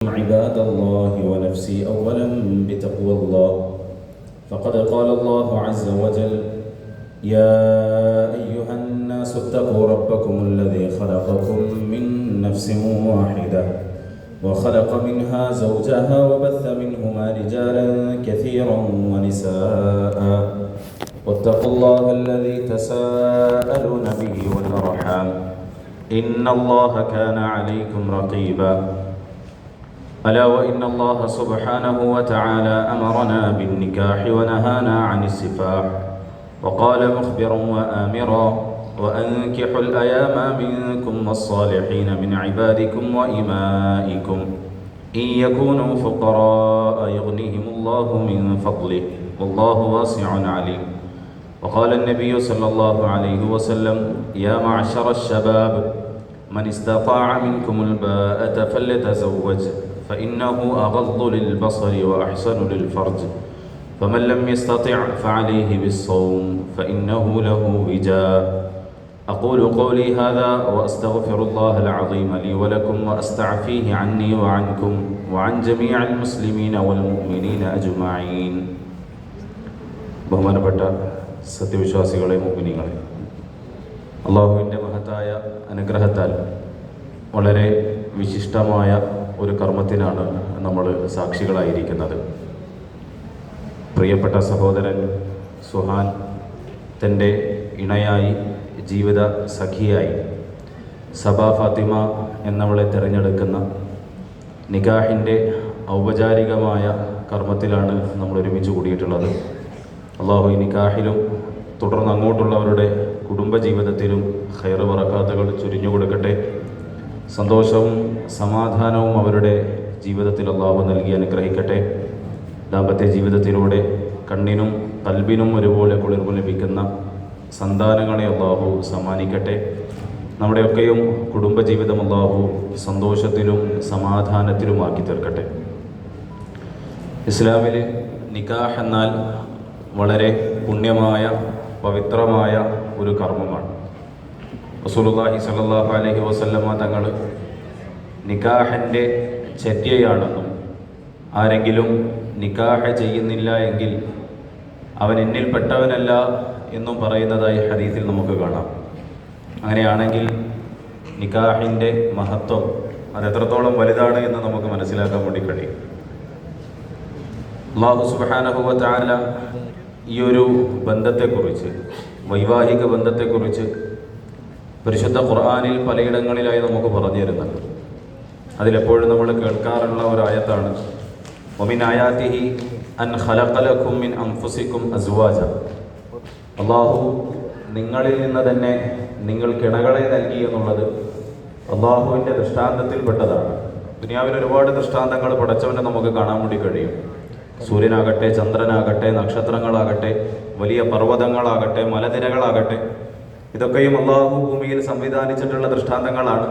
عباد الله ونفسي أولا بتقوى الله فقد قال الله عز وجل يا أيها الناس اتقوا ربكم الذي خلقكم من نفس واحدة وخلق منها زوجها وبث منهما رجالا كثيرا ونساء واتقوا الله الذي تساءلون به والأرحام إن الله كان عليكم رقيبا ألا وإن الله سبحانه وتعالى أمرنا بالنكاح ونهانا عن السفاح وقال مخبرا وآمرا وأنكحوا الأيام منكم والصالحين من عبادكم وإمائكم إن يكونوا فقراء يغنيهم الله من فضله والله واسع عليم وقال النبي صلى الله عليه وسلم يا معشر الشباب من استطاع منكم الباءة فليتزوج فإنه أغض للبصر وأحسن للفرج فمن لم يستطع فعليه بالصوم فإنه له وجاء أقول قولي هذا وأستغفر الله العظيم لي ولكم وأستعفيه عني وعنكم وعن جميع المسلمين والمؤمنين أجمعين. ബഹുമാനപ്പെട്ട സത്യവിശ്വാസികളെ മുഅ്മിനീങ്ങളെ, അള്ളാഹുവിൻ്റെ മഹത്തായ അനുഗ്രഹത്താൽ വളരെ വിശിഷ്ടമായ ഒരു കർമ്മത്തിനാണ് നമ്മൾ സാക്ഷികളായിരിക്കുന്നത്. പ്രിയപ്പെട്ട സഹോദരൻ സുഹാൻ തൻ്റെ ഇണയായി ജീവിത സഖിയായി സബാ ഫാത്തിമ എന്നവളെ തിരഞ്ഞെടുക്കുന്ന നിക്കാഹിൻ്റെ ഔപചാരികമായ കർമ്മത്തിലാണ് നമ്മൾ ഒരുമിച്ച് കൂടിയിട്ടുള്ളത്. അള്ളാഹു ഈ നിക്കാഹിലും തുടർന്ന് അങ്ങോട്ടുള്ളവരുടെ കുടുംബജീവിതത്തിലും ഖൈർ ബറകാത്തുകൾ ചുരിഞ്ഞു കൊടുക്കട്ടെ. സന്തോഷവും സമാധാനവും അവരുടെ ജീവിതത്തിൽ അള്ളാഹു നൽകി അനുഗ്രഹിക്കട്ടെ. ദാമ്പത്യ ജീവിതത്തിലൂടെ കണ്ണിനും കൽബിനും ഒരുപോലെ കുളിർമ ലഭിക്കുന്ന സന്താനങ്ങളെ അള്ളാഹു സമ്മാനിക്കട്ടെ. നമ്മുടെയൊക്കെയും കുടുംബജീവിതം അള്ളാഹു സന്തോഷത്തിലും സമാധാനത്തിലുമാക്കി തീർക്കട്ടെ. ഇസ്ലാമിൽ നിക്കാഹ് എന്നാൽ വളരെ പുണ്യമായ പവിത്രമായ ഒരു കർമ്മമാണ്. റസൂലുള്ളാഹി സ്വല്ലല്ലാഹു അലൈഹി വസല്ലമ തങ്ങൾ നിക്കാഹിൻ്റെ ചര്യയാണെന്നും ആരെങ്കിലും നിക്കാഹ് ചെയ്യുന്നില്ല എങ്കിൽ അവൻ എന്നിൽപ്പെട്ടവനല്ല എന്നും പറയുന്നതായി ഹദീസിൽ നമുക്ക് കാണാം. അങ്ങനെയാണെങ്കിൽ നിക്കാഹിൻ്റെ മഹത്വം അതെത്രത്തോളം വലുതാണ് എന്ന് നമുക്ക് മനസ്സിലാക്കാൻ വേണ്ടി കഴിയും. അല്ലാഹു സുബ്ഹാനഹു വ തആല ഈ ഒരു ബന്ധത്തെക്കുറിച്ച്, വൈവാഹിക ബന്ധത്തെക്കുറിച്ച് പരിശുദ്ധ ഖുർആനിൽ പലയിടങ്ങളിലായി നമുക്ക് പറഞ്ഞു തരുന്നുണ്ട്. അതിലെപ്പോഴും നമ്മൾ കേൾക്കാറുള്ള ഒരു ആയത്താണ് വമിൻ ആയാതിഹി അൻ ഖലഖ ലക്കും മിൻ അൻഫുസിക്കും അസ്വാജ. അള്ളാഹു നിങ്ങളിൽ നിന്ന് തന്നെ നിങ്ങൾക്ക് ഇണകളെ നൽകി എന്നുള്ളത് അള്ളാഹുവിൻ്റെ ദൃഷ്ടാന്തത്തിൽപ്പെട്ടതാണ്. ദുനിയാവിൽ ഒരുപാട് ദൃഷ്ടാന്തങ്ങൾ പടച്ചവനെ നമുക്ക് കാണാൻ വേണ്ടി കഴിയും. സൂര്യനാകട്ടെ, ചന്ദ്രനാകട്ടെ, നക്ഷത്രങ്ങളാകട്ടെ, വലിയ പർവ്വതങ്ങളാകട്ടെ, മലനിരകളാകട്ടെ, ഇതൊക്കെയും അള്ളാഹു ഭൂമിയിൽ സംവിധാനിച്ചിട്ടുള്ള ദൃഷ്ടാന്തങ്ങളാണ്.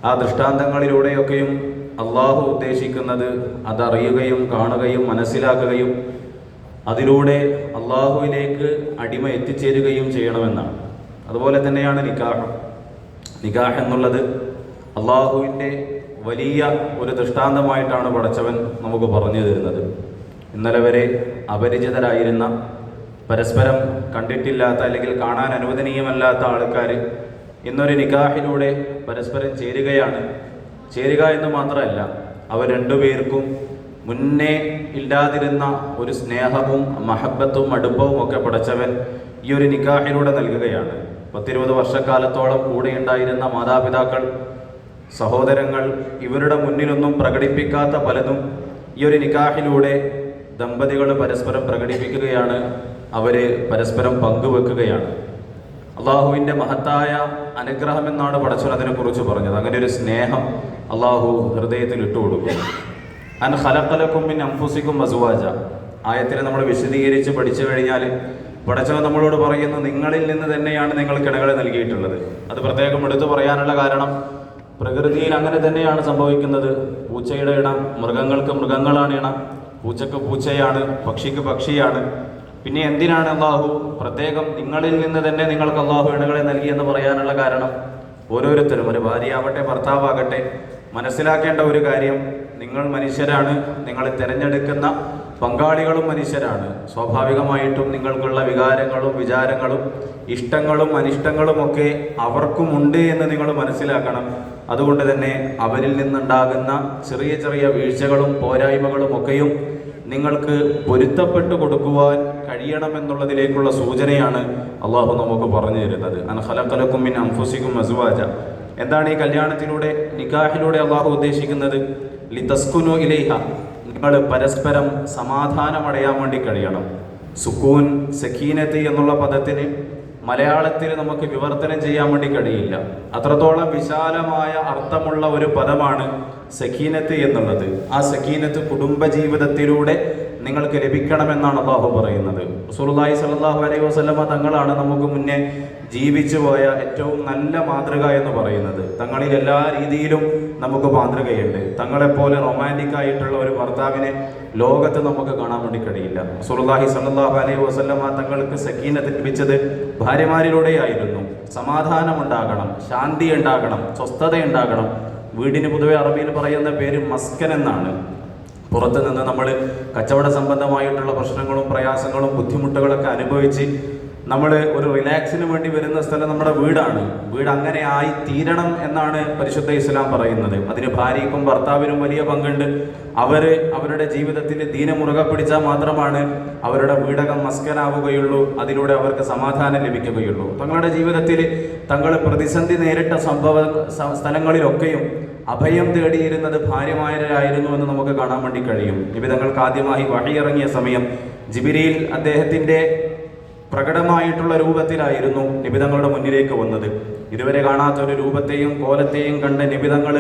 ആ ദൃഷ്ടാന്തങ്ങളിലൂടെയൊക്കെയും അള്ളാഹു ഉദ്ദേശിക്കുന്നത് അതറിയുകയും കാണുകയും മനസ്സിലാക്കുകയും അതിലൂടെ അള്ളാഹുവിലേക്ക് അടിമ എത്തിച്ചേരുകയും ചെയ്യണമെന്നാണ്. അതുപോലെ തന്നെയാണ് നിക്കാഹ്. നിക്കാഹ് എന്നുള്ളത് അള്ളാഹുവിൻ്റെ വലിയ ഒരു ദൃഷ്ടാന്തമായിട്ടാണ് പടച്ചവൻ നമുക്ക് പറഞ്ഞു തരുന്നത്. ഇന്നലെ വരെ അപരിചിതരായിരുന്ന, പരസ്പരം കണ്ടിട്ടില്ലാത്ത അല്ലെങ്കിൽ കാണാൻ അനുവദനീയമല്ലാത്ത ആൾക്കാർ ഇന്നൊരു നിക്കാഹിലൂടെ പരസ്പരം ചേരുകയാണ്. ചേരുക എന്ന് മാത്രമല്ല, അവർ രണ്ടുപേർക്കും മുന്നേ ഇല്ലാതിരുന്ന ഒരു സ്നേഹവും മഹബത്തും അടുപ്പവും ഒക്കെ പടച്ചവൻ ഈ ഒരു നിക്കാഹിലൂടെ നൽകുകയാണ്. 10-20 വർഷക്കാലത്തോളം കൂടെയുണ്ടായിരുന്ന മാതാപിതാക്കൾ, സഹോദരങ്ങൾ, ഇവരുടെ മുന്നിലൊന്നും പ്രകടിപ്പിക്കാത്ത പലതും ഈ ഒരു നിക്കാഹിലൂടെ ദമ്പതികൾ പരസ്പരം പ്രകടിപ്പിക്കുകയാണ്. അവർ പരസ്പരം പങ്കുവെക്കുകയാണ്. അള്ളാഹുവിൻ്റെ മഹത്തായ അനുഗ്രഹം എന്നാണ് പടച്ചവൻ അതിനെക്കുറിച്ച് പറഞ്ഞത്. അങ്ങനെ ഒരു സ്നേഹം അള്ളാഹു ഹൃദയത്തിൽ ഇട്ടുകൊടുക്കും. അൻ ഖലഖ ലക്കും മിൻ അൻഫുസിക്കും അസ്വാജ ആയത്തിനെ നമ്മൾ വിശദീകരിച്ച് പഠിച്ചു കഴിഞ്ഞാൽ പടച്ചവൻ നമ്മളോട് പറയുന്നു, നിങ്ങളിൽ നിന്ന് തന്നെയാണ് നിങ്ങൾക്ക് ഇണകളെ നൽകിയിട്ടുള്ളത്. അത് പ്രത്യേകം എടുത്തു പറയാനുള്ള കാരണം, പ്രകൃതിയിൽ അങ്ങനെ തന്നെയാണ് സംഭവിക്കുന്നത്. പൂച്ചയുടെ ഇണ മൃഗങ്ങൾക്ക് മൃഗങ്ങളാണ് ഇണ, പൂച്ചക്ക് പൂച്ചയാണ്, പക്ഷിക്ക് പക്ഷിയാണ്. പിന്നെ എന്തിനാണ് അള്ളാഹു പ്രത്യേകം നിങ്ങളിൽ നിന്ന് തന്നെ നിങ്ങൾക്ക് അള്ളാഹു ഇണകളെ നൽകി എന്ന് പറയാനുള്ള കാരണം, ഓരോരുത്തരും, ഒരു ഭാര്യയാവട്ടെ ഭർത്താവാകട്ടെ, മനസ്സിലാക്കേണ്ട ഒരു കാര്യം, നിങ്ങൾ മനുഷ്യരാണ്, നിങ്ങൾ തിരഞ്ഞെടുക്കുന്ന പങ്കാളികളും മനുഷ്യരാണ്. സ്വാഭാവികമായിട്ടും നിങ്ങൾക്കുള്ള വികാരങ്ങളും വിചാരങ്ങളും ഇഷ്ടങ്ങളും അനിഷ്ടങ്ങളും ഒക്കെ അവർക്കുമുണ്ട് എന്ന് നിങ്ങൾ മനസ്സിലാക്കണം. അതുകൊണ്ട് തന്നെ അവരിൽ നിന്നുണ്ടാകുന്ന ചെറിയ ചെറിയ വീഴ്ചകളും പോരായ്മകളും ഒക്കെയും നിങ്ങൾക്ക് പൊരുത്തപ്പെട്ടു കൊടുക്കുവാൻ കഴിയണമെന്നുള്ളതിലേക്കുള്ള സൂചനയാണ് അള്ളാഹു നമുക്ക് പറഞ്ഞു തരുന്നത്. അൻ ഖലഖലകും മിൻ അൻഫുസികും അസ്വാജ. എന്താണ് ഈ കല്യാണത്തിലൂടെ, നിക്കാഹിലൂടെ അള്ളാഹു ഉദ്ദേശിക്കുന്നത്? ലിതസ്കുനു ഇലൈഹ, നിങ്ങൾ പരസ്പരം സമാധാനമടയാൻ വേണ്ടി കഴിയണം. സുക്കൂൻ, സക്കീനത്ത് എന്നുള്ള പദത്തിന് മലയാളത്തിൽ നമുക്ക് വിവർത്തനം ചെയ്യാൻ വേണ്ടി കഴിയില്ല. അത്രത്തോളം വിശാലമായ അർത്ഥമുള്ള ഒരു പദമാണ് സക്കീനത്ത് എന്നുള്ളത്. ആ സക്കീനത്ത് കുടുംബജീവിതത്തിലൂടെ നിങ്ങൾക്ക് ലഭിക്കണമെന്നാണ് അള്ളാഹു പറയുന്നത്. റസൂലുള്ളാഹി സ്വല്ലല്ലാഹു അലൈഹി വസല്ലമ തങ്ങളാണ് നമുക്ക് മുന്നേ ജീവിച്ചു പോയ ഏറ്റവും നല്ല മാതൃക എന്ന് പറയുന്നത്. തങ്ങളിൽ എല്ലാ രീതിയിലും നമുക്ക് മാതൃകയുണ്ട്. തങ്ങളെപ്പോലെ റൊമാൻറ്റിക് ആയിട്ടുള്ള ഒരു ഭർത്താവിനെ ലോകത്ത് നമുക്ക് കാണാൻ വേണ്ടി കഴിയില്ല. റസൂലുള്ളാഹി സ്വല്ലല്ലാഹു അലൈഹി വസല്ലമ തങ്ങൾക്ക് സക്കീനത്ത് ലഭിച്ചത് ഭാര്യമാരിലൂടെയായിരുന്നു. സമാധാനം ഉണ്ടാകണം, ശാന്തി ഉണ്ടാകണം, സ്വസ്ഥത ഉണ്ടാകണം. വീടിന് പൊതുവെ അറബിയിൽ പറയുന്ന പേര് മസ്കൻ എന്നാണ്. പുറത്ത് നിന്ന് നമ്മൾ കച്ചവട സംബന്ധമായിട്ടുള്ള പ്രശ്നങ്ങളും പ്രയാസങ്ങളും ബുദ്ധിമുട്ടുകളൊക്കെ അനുഭവിച്ച് നമ്മൾ ഒരു റിലാക്സിന് വേണ്ടി വരുന്ന സ്ഥലം നമ്മുടെ വീടാണ്. വീട് അങ്ങനെ ആയി തീരണം എന്നാണ് പരിശുദ്ധ ഇസ്ലാം പറയുന്നത്. അതിന് ഭാര്യയ്ക്കും ഭർത്താവിനും വലിയ പങ്കുണ്ട്. അവരുടെ ജീവിതത്തിൽ ദീന മുറുകെ പിടിച്ചാൽ മാത്രമാണ് അവരുടെ വീടകം മസ്കനാവുകയുള്ളൂ. അതിലൂടെ അവർക്ക് സമാധാനം ലഭിക്കുകയുള്ളൂ. തങ്ങളുടെ ജീവിതത്തിൽ തങ്ങൾ പ്രതിസന്ധി നേരിട്ട സ്ഥലങ്ങളിലൊക്കെയും അഭയം തേടിയിരുന്നത് ഭാര്യമാരായിരുന്നു എന്ന് നമുക്ക് കാണാൻ വേണ്ടി കഴിയും. നബി തങ്ങൾക്ക് ആദ്യമായി വഹി ഇറങ്ങിയ സമയം ജിബ്രീൽ അദ്ദേഹത്തിൻ്റെ പ്രകടമായിട്ടുള്ള രൂപത്തിലായിരുന്നു നിബിതങ്ങളുടെ മുന്നിലേക്ക് വന്നത്. ഇതുവരെ കാണാത്ത ഒരു രൂപത്തെയും കോലത്തെയും കണ്ട നിബിതങ്ങൾ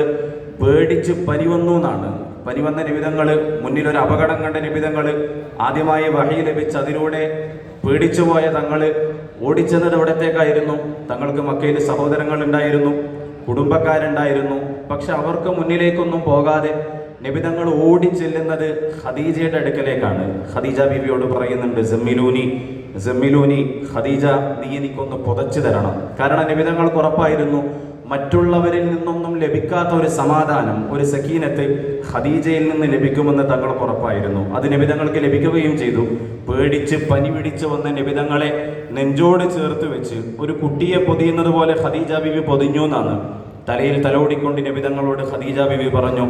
പേടിച്ച് പനിവന്നു എന്നാണ്. പനിവന്ന നിബിതങ്ങൾ, മുന്നിലൊരു അപകടം കണ്ട നിബിതങ്ങൾ, ആദ്യമായി വഹി ലഭിച്ച് അതിലൂടെ പേടിച്ചുപോയ തങ്ങൾ ഓടിച്ചെന്നത് എവിടത്തേക്കായിരുന്നു? തങ്ങൾക്ക് മക്കയിൽ സഹോദരങ്ങൾ ഉണ്ടായിരുന്നു, കുടുംബക്കാരുണ്ടായിരുന്നു. പക്ഷെ അവർക്ക് മുന്നിലേക്കൊന്നും പോകാതെ നബിതങ്ങൾ ഓടിച്ചെല്ലുന്നത് ഖദീജയുടെ അടുക്കലേക്കാണ്. ഖദീജ ബീവിയോട് പറയുന്നുണ്ട്, ജമ്മിലൂനി ഖദീജ, നീ എനിക്കൊന്ന് പുതച്ചു തരണം. കാരണം നബിതങ്ങൾക്ക് ഉറപ്പായിരുന്നു മറ്റുള്ളവരിൽ നിന്നൊന്നും ലഭിക്കാത്ത ഒരു സമാധാനം, ഒരു സക്കീനത്ത് ഖദീജയിൽ നിന്ന് ലഭിക്കുമെന്ന് തങ്ങൾക്ക് ഉറപ്പായിരുന്നു. അത് നബിതങ്ങൾക്ക് ലഭിക്കുകയും ചെയ്തു. പേടിച്ച് പനി പിടിച്ച് വന്ന നബിതങ്ങളെ നെഞ്ചോട് ചേർത്ത് വെച്ച് ഒരു കുട്ടിയെ പൊതിയുന്നത് പോലെ ഖദീജ ബീവി പൊതിഞ്ഞു എന്നാണ്. തലയിൽ തലോടിക്കൊണ്ട് നബിതങ്ങളോട് ഖദീജ ബീവി പറഞ്ഞു,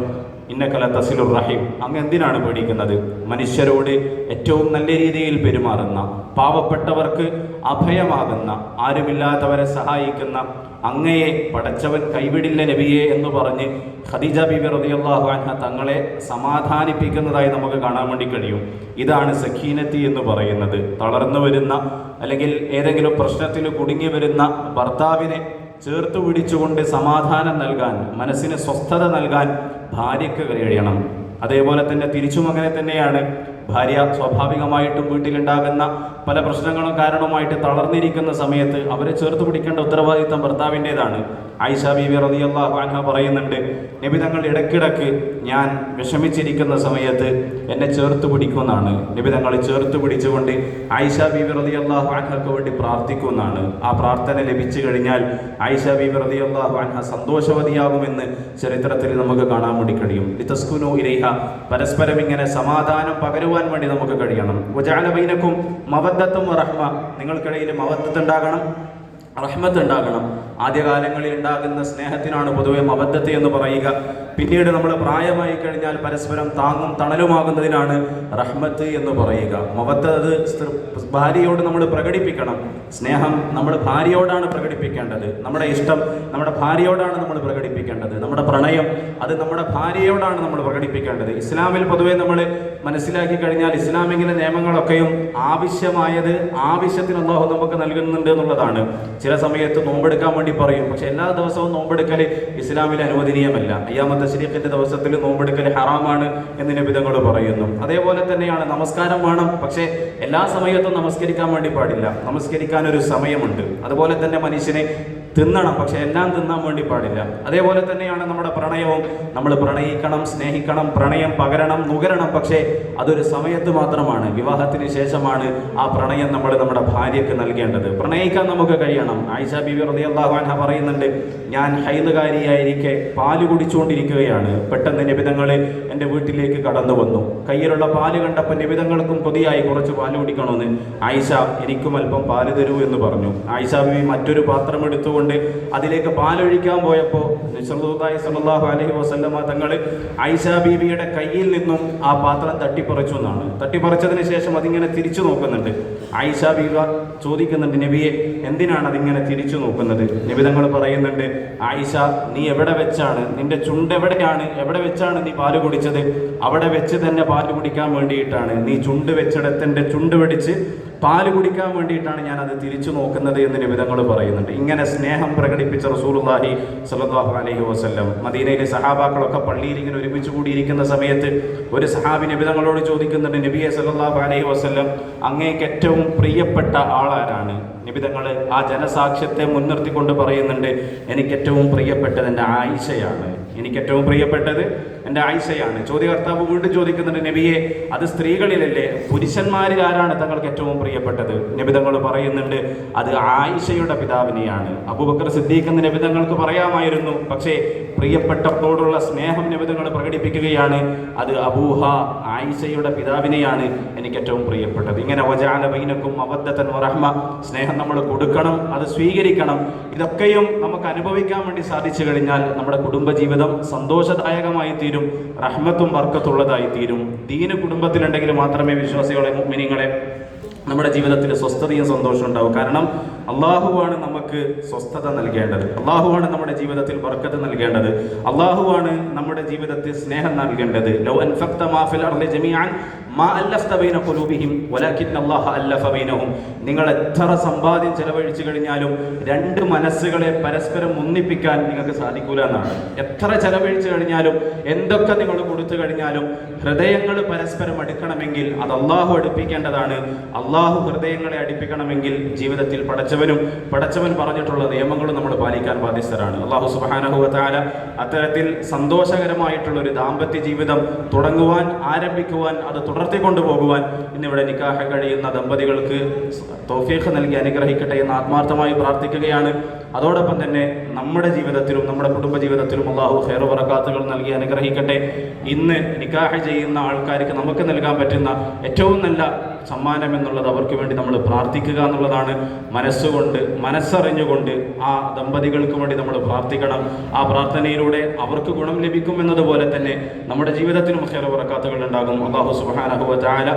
ഇന്നകല തസിലുർ റഹീം, അങ്ങ് എന്തിനാണ് പേടിക്കുന്നത്? മനുഷ്യരോട് ഏറ്റവും നല്ല രീതിയിൽ പെരുമാറുന്ന, പാവപ്പെട്ടവർക്ക് അഭയമാകുന്ന, ആരുമില്ലാത്തവരെ സഹായിക്കുന്ന അങ്ങയെ പടച്ചവൻ കൈവിടില്ല നബിയെ എന്ന് പറഞ്ഞ് ഖദീജ ബീബി റളിയല്ലാഹു അൻഹ തങ്ങളെ സമാധാനിപ്പിക്കുന്നതായി നമുക്ക് കാണാൻ വേണ്ടി കഴിയും. ഇതാണ് സഖീനത്തി എന്ന് പറയുന്നത്. തളർന്നു വരുന്ന അല്ലെങ്കിൽ ഏതെങ്കിലും പ്രശ്നത്തിൽ കുടുങ്ങി വരുന്ന ഭർത്താവിനെ ചേർത്ത് പിടിച്ചുകൊണ്ട് സമാധാനം നൽകാൻ, മനസ്സിന് സ്വസ്ഥത നൽകാൻ ഭാര്യയ്ക്ക് കഴിയണം. അതേപോലെ തന്നെ തിരിച്ചും അങ്ങനെ തന്നെയാണ്. ഭാര്യ സ്വാഭാവികമായിട്ടും വീട്ടിലുണ്ടാകുന്ന പല പ്രശ്നങ്ങളും കാരണമായിട്ട് തളർന്നിരിക്കുന്ന സമയത്ത് അവരെ ചേർത്ത് പിടിക്കേണ്ട ഉത്തരവാദിത്തം ഭർത്താവിൻ്റെതാണ്. ആയിഷ ബീബി റളിയല്ലാഹു അൻഹ പറയുന്നുണ്ട്, നബി തങ്ങൾ ഇടയ്ക്കിടയ്ക്ക് ഞാൻ വിഷമിച്ചിരിക്കുന്ന സമയത്ത് എന്നെ ചേർത്ത് പിടിക്കുമെന്നാണ്. നബി തങ്ങൾ ചേർത്ത് പിടിച്ചുകൊണ്ട് ആയിഷ ബീബി റളിയല്ലാഹു അൻഹയ്ക്ക് വേണ്ടി പ്രാർത്ഥിക്കുമെന്നാണ്. ആ പ്രാർത്ഥന ലഭിച്ചു കഴിഞ്ഞാൽ ആയിഷ ബീബി റളിയല്ലാഹു അൻഹ സന്തോഷവതിയാകുമെന്ന് ചരിത്രത്തിൽ നമുക്ക് കാണാൻ വേണ്ടി കഴിയും. ലിതസ്കുനു ഇലൈഹ, പരസ്പരം ഇങ്ങനെ സമാധാനം പകരുവാൻ വേണ്ടി നമുക്ക് കഴിയണം. വജഅല ബൈനക്കും മവദ്ദത്തും വറഹ്മ, നിങ്ങൾക്കിടയിൽ മവദ്ദത്ത് ഉണ്ടാകണം, റഹ്മത്ത് ഉണ്ടാകണം. ആദ്യകാലങ്ങളിൽ ഉണ്ടാകുന്ന സ്നേഹത്തിനാണ് പൊതുവെ മവദ്ദത്ത് എന്ന് പറയുക. പിന്നീട് നമ്മൾ പ്രായമായി കഴിഞ്ഞാൽ പരസ്പരം താങ്ങും തണലുമാകുന്നതിനാണ് റഹ്മത്ത് എന്ന് പറയുക. മവദ്ദത്ത് ഭാര്യയോട് നമ്മൾ പ്രകടിപ്പിക്കണം. സ്നേഹം നമ്മൾ ഭാര്യയോടാണ് പ്രകടിപ്പിക്കേണ്ടത്. നമ്മുടെ ഇഷ്ടം നമ്മുടെ ഭാര്യയോടാണ് നമ്മൾ പ്രകടിപ്പിക്കേണ്ടത്. നമ്മുടെ പ്രണയം അത് നമ്മുടെ ഭാര്യയോടാണ് നമ്മൾ പ്രകടിപ്പിക്കേണ്ടത്. ഇസ്ലാമിൽ പൊതുവെ നമ്മൾ മനസ്സിലാക്കി കഴിഞ്ഞാൽ ഇസ്ലാമിലെ നിയമങ്ങളൊക്കെയും ആവശ്യമായത് ആവശ്യത്തിന് അല്ലാഹു നമുക്ക് നൽകുന്നുണ്ട് എന്നുള്ളതാണ്. ചില സമയത്ത് നോമ്പെടുക്കാൻ വേണ്ടി പറയും, പക്ഷെ എല്ലാ ദിവസവും നോമ്പെടുക്കൽ ഇസ്ലാമിൽ അനുവദനീയമല്ല. അയ്യാമ തശ്രീഖിന്റെ ദിവസത്തിൽ നോമ്പെടുക്കൽ ഹറാമാണ് എന്ന് നബിതങ്ങൾ പറയുന്നു. അതേപോലെ തന്നെയാണ് നമസ്കാരം വേണം, പക്ഷേ എല്ലാ സമയത്തും നമസ്കരിക്കാൻ വേണ്ടി പാടില്ല. നമസ്കരിക്കാൻ ഒരു സമയമുണ്ട്. അതുപോലെ തന്നെ മനുഷ്യനെ തിന്നണം, പക്ഷെ എല്ലാം തിന്നാൻ വേണ്ടി പാടില്ല. അതേപോലെ തന്നെയാണ് നമ്മുടെ പ്രണയവും. നമ്മൾ പ്രണയിക്കണം, സ്നേഹിക്കണം, പ്രണയം പകരണം, നുകരണം, പക്ഷേ അതൊരു സമയത്ത് മാത്രമാണ്. വിവാഹത്തിന് ശേഷമാണ് ആ പ്രണയം നമ്മൾ നമ്മുടെ ഭാര്യയ്ക്ക് നൽകേണ്ടത്. പ്രണയിക്കാൻ നമുക്ക് കഴിയണം. ആയിഷ ബീവി റളിയല്ലാഹു അൻഹ പറയുന്നുണ്ട്, ഞാൻ ഹൈദുകാരിയായിരിക്കെ പാല് കുടിച്ചുകൊണ്ടിരിക്കുകയാണ്. പെട്ടെന്ന് നബി തങ്ങൾ എൻ്റെ വീട്ടിലേക്ക് കടന്നു വന്നു. കയ്യിലുള്ള പാല് കണ്ടപ്പോൾ നബി തങ്ങൾക്കും കൊതിയായി കുറച്ച് പാല് കുടിക്കണമെന്ന്. ആയിഷ, എനിക്കും അല്പം പാല് തരൂ എന്ന് പറഞ്ഞു. ആയിഷ ബീവി മറ്റൊരു പാത്രം എടുത്തുകൊണ്ട് അതിലേക്ക് പാലൊഴിക്കാൻ പോയപ്പോൾ റസൂലുള്ളാഹി സ്വല്ലല്ലാഹു അലൈഹി വസല്ലമ തങ്ങൾ ആയിഷ ബീവിയുടെ കയ്യിൽ നിന്നും ആ പാത്രം തട്ടിപ്പറിച്ചു എന്നാണ്. തട്ടിപ്പറിച്ചതിന് ശേഷം അതിങ്ങനെ തിരിച്ചു നോക്കുന്നുണ്ട്. ആയിഷ ബീവ ചോദിക്കുന്നുണ്ട്, നബിയെ എന്തിനാണ് അതിങ്ങനെ തിരിച്ചു നോക്കുന്നത്? നബി തങ്ങൾ പറയുന്നുണ്ട്, ആയിഷ, നീ എവിടെ വെച്ചാണ്, നിന്റെ ചുണ്ട് എവിടെ വെച്ചാണ് നീ പാല് കുടിച്ചത്? അവിടെ വെച്ച് തന്നെ പാല് കുടിക്കാൻ വേണ്ടിയിട്ടാണ്. നീ ചുണ്ട് വെച്ചിടത്തെൻ്റെ ചുണ്ട് വെടിച്ച് പാല് കുടിക്കാൻ വേണ്ടിയിട്ടാണ് ഞാൻ അത് തിരിച്ചു നോക്കുന്നത് എന്ന് നബി തങ്ങൾ പറയുന്നുണ്ട്. ഇങ്ങനെ സ്നേഹം പ്രകടിപ്പിച്ച റസൂലുള്ളാഹി സ്വല്ലല്ലാഹു അലൈഹി വസല്ലം. മദീനയിലെ സഹാബാക്കളൊക്കെ പള്ളിയിൽ ഇങ്ങനെ ഒരുമിച്ച് കൂടിയിരിക്കുന്ന സമയത്ത് ഒരു സഹാബി നബി തങ്ങളോട് ചോദിക്കുന്നുണ്ട്, നബിയെ സ്വല്ലല്ലാഹു അലൈഹി വസല്ലം, അങ്ങേക്ക് ഏറ്റവും പ്രിയപ്പെട്ട ആളാരാണ്? നബി തങ്ങൾ ആ ജനസാക്ഷ്യത്തെ മുൻനിർത്തിക്കൊണ്ട് പറയുന്നുണ്ട്, എനിക്ക് ഏറ്റവും പ്രിയപ്പെട്ടത് എൻ്റെ ആയിഷയാണ്. എനിക്ക് ഏറ്റവും പ്രിയപ്പെട്ടത് എൻ്റെ ആയിഷയാണ്. ചോദ്യകർത്താവ് വീണ്ടും ചോദിക്കുന്നുണ്ട്, നബിയെ, അത് സ്ത്രീകളിലല്ലേ, പുരുഷന്മാരിൽ ആരാണ് തങ്ങൾക്ക് ഏറ്റവും പ്രിയപ്പെട്ടത്? നബി തങ്ങൾ പറയുന്നുണ്ട്, അത് ആയിഷയുടെ പിതാവിനെയാണ്. അബൂബക്കർ സിദ്ദീഖ് എന്ന് നബി തങ്ങൾക്ക് പറയാമായിരുന്നു, പക്ഷേ പ്രിയപ്പെട്ടവരോടുള്ള സ്നേഹം നബി തങ്ങൾ പ്രകടിപ്പിക്കുകയാണ്, അത് അബൂഹ, ആയിഷയുടെ പിതാവിനെയാണ് എനിക്ക് ഏറ്റവും പ്രിയപ്പെട്ടത്. ഇങ്ങനെ വജഅല ബൈനക്കും മവദ്ദതൻ വറഹ്മ, സ്നേഹം നമ്മൾ കൊടുക്കണം, അത് സ്വീകരിക്കണം. ഇതൊക്കെയും നമുക്ക് അനുഭവിക്കാൻ വേണ്ടി സാധിച്ചു കഴിഞ്ഞാൽ നമ്മുടെ കുടുംബജീവിതം സന്തോഷദായകമായി തീരും, റഹ്മത്തും ബർക്കത്തുള്ളതായി തീരും. ദീന് കുടുംബത്തിലുണ്ടെങ്കിൽ മാത്രമേ വിശ്വാസികളെ, മുഅ്മിനീങ്ങളെ, നമ്മുടെ ജീവിതത്തിൽ സ്വസ്ഥതയും സന്തോഷവും ഉണ്ടാവും. കാരണം അള്ളാഹുവാണ് നമുക്ക് സ്വസ്ഥത നൽകേണ്ടത്. അള്ളാഹുവാണ് നമ്മുടെ ജീവിതത്തിൽ ബർക്കത്ത് നൽകേണ്ടത്. അള്ളാഹുവാണ് നമ്മുടെ ജീവിതത്തിൽ സ്നേഹം നൽകേണ്ടത്. ലൗ അൻഫഖ്ത മാ ഫിൽ അർളി ജമീഅൻ മാ അല്ലഫ്ത ബൈന ഖുലൂബിഹിം വലാകിന്ന അല്ലാഹ അല്ലഫ ബൈനഹും. നിങ്ങൾ എത്ര സമ്പാദ്യം ചെലവഴിച്ചു കഴിഞ്ഞാലും രണ്ട് മനസ്സുകളെ പരസ്പരം ഒന്നിപ്പിക്കാൻ നിങ്ങൾക്ക് സാധിക്കൂല എന്നാണ്. എത്ര ചെലവഴിച്ചു കഴിഞ്ഞാലും, എന്തൊക്കെ നിങ്ങൾ കൊടുത്തു കഴിഞ്ഞാലും, ഹൃദയങ്ങൾ പരസ്പരം അടുക്കണമെങ്കിൽ അത് അള്ളാഹു അടുപ്പിക്കേണ്ടതാണ്. അള്ളാഹു ഹൃദയങ്ങളെ അടുപ്പിക്കണമെങ്കിൽ ജീവിതത്തിൽ പടച്ചവൻ പറഞ്ഞിട്ടുള്ള നിയമങ്ങളും നമ്മൾ പാലിക്കാൻ ബാധ്യസ്ഥരാണ്. അള്ളാഹു സുബ്ഹാനഹു വ തആല അത്തരത്തിൽ സന്തോഷകരമായിട്ടുള്ള ഒരു ദാമ്പത്യ ജീവിതം തുടങ്ങുവാൻ, ആരംഭിക്കുവാൻ, അത് തുടർത്തിക്കൊണ്ടുപോകുവാൻ ഇന്നിവിടെ നിക്കാഹ് കഴിയുന്ന ദമ്പതികൾക്ക് തൗഫീഖ് നൽകി അനുഗ്രഹിക്കട്ടെ എന്ന് ആത്മാർത്ഥമായി പ്രാർത്ഥിക്കുകയാണ്. അതോടൊപ്പം തന്നെ നമ്മുടെ ജീവിതത്തിലും നമ്മുടെ കുടുംബ ജീവിതത്തിലും അള്ളാഹു ഖൈർ ബറകാത്തുകൾ നൽകി അനുഗ്രഹിക്കട്ടെ. ഇന്ന് നിക്കാഹ് ചെയ്യുന്ന ആൾക്കാർക്ക് നമുക്ക് നൽകാൻ പറ്റുന്ന ഏറ്റവും നല്ല സമ്മാനം എന്നുള്ളത് അവർക്ക് വേണ്ടി നമ്മൾ പ്രാർത്ഥിക്കുക എന്നുള്ളതാണ്. മനസ്സുകൊണ്ട്, മനസ്സറിഞ്ഞുകൊണ്ട് ആ ദമ്പതികൾക്ക് വേണ്ടി നമ്മൾ പ്രാർത്ഥിക്കണം. ആ പ്രാർത്ഥനയിലൂടെ അവർക്ക് ഗുണം ലഭിക്കും എന്നതുപോലെ തന്നെ നമ്മുടെ ജീവിതത്തിലും ഖൈർ ബറകാത്തുകൾ ഉണ്ടാകും. അല്ലാഹു സുബ്ഹാനഹു വ തആല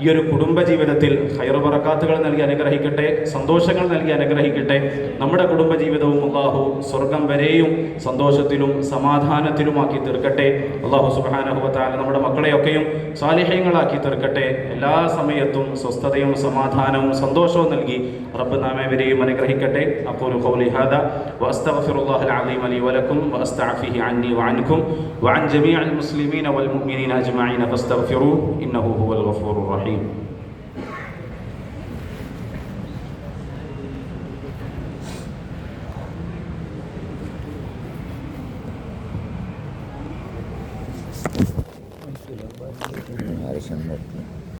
ഈ ഒരു കുടുംബ ജീവിതത്തിൽ ഖൈർ ബറകാത്തുകൾ നൽകി അനുഗ്രഹിക്കട്ടെ, സന്തോഷങ്ങൾ നൽകി അനുഗ്രഹിക്കട്ടെ. നമ്മുടെ കുടുംബ ജീവിതവും അല്ലാഹു സ്വർഗം വരെയും സന്തോഷത്തിലും സമാധാനത്തിലുമാക്കി തീർക്കട്ടെ. അല്ലാഹു സുബ്ഹാനഹു വ തആല നമ്മുടെ മക്കളെയൊക്കെയും സാലിഹീങ്ങളാക്കി തീർക്കട്ടെ. എല്ലാ സമയത്തും സ്വസ്ഥതയും സമാധാനവും സന്തോഷവും നൽകി റബ്ബ് നാമേവരെയും അനുഗ്രഹിക്കട്ടെ. അഖൂലു ഖൗലി ഹാദാ വഅസ്തഗ്ഫിറുല്ലാഹൽ അലീം ലി വലക്കും വഅസ്തഅഫിഹി അന്നി വഅൻകും വഅൻ ജമീഇൽ മുസ്ലിമീന വൽ മുഅ്മിനീന അജ്മഈന ഫസ്തഗ്ഫിറൂഹു ഇന്നഹു ഹുവൽ ഗഫൂറുർ റഹീം. Harus yang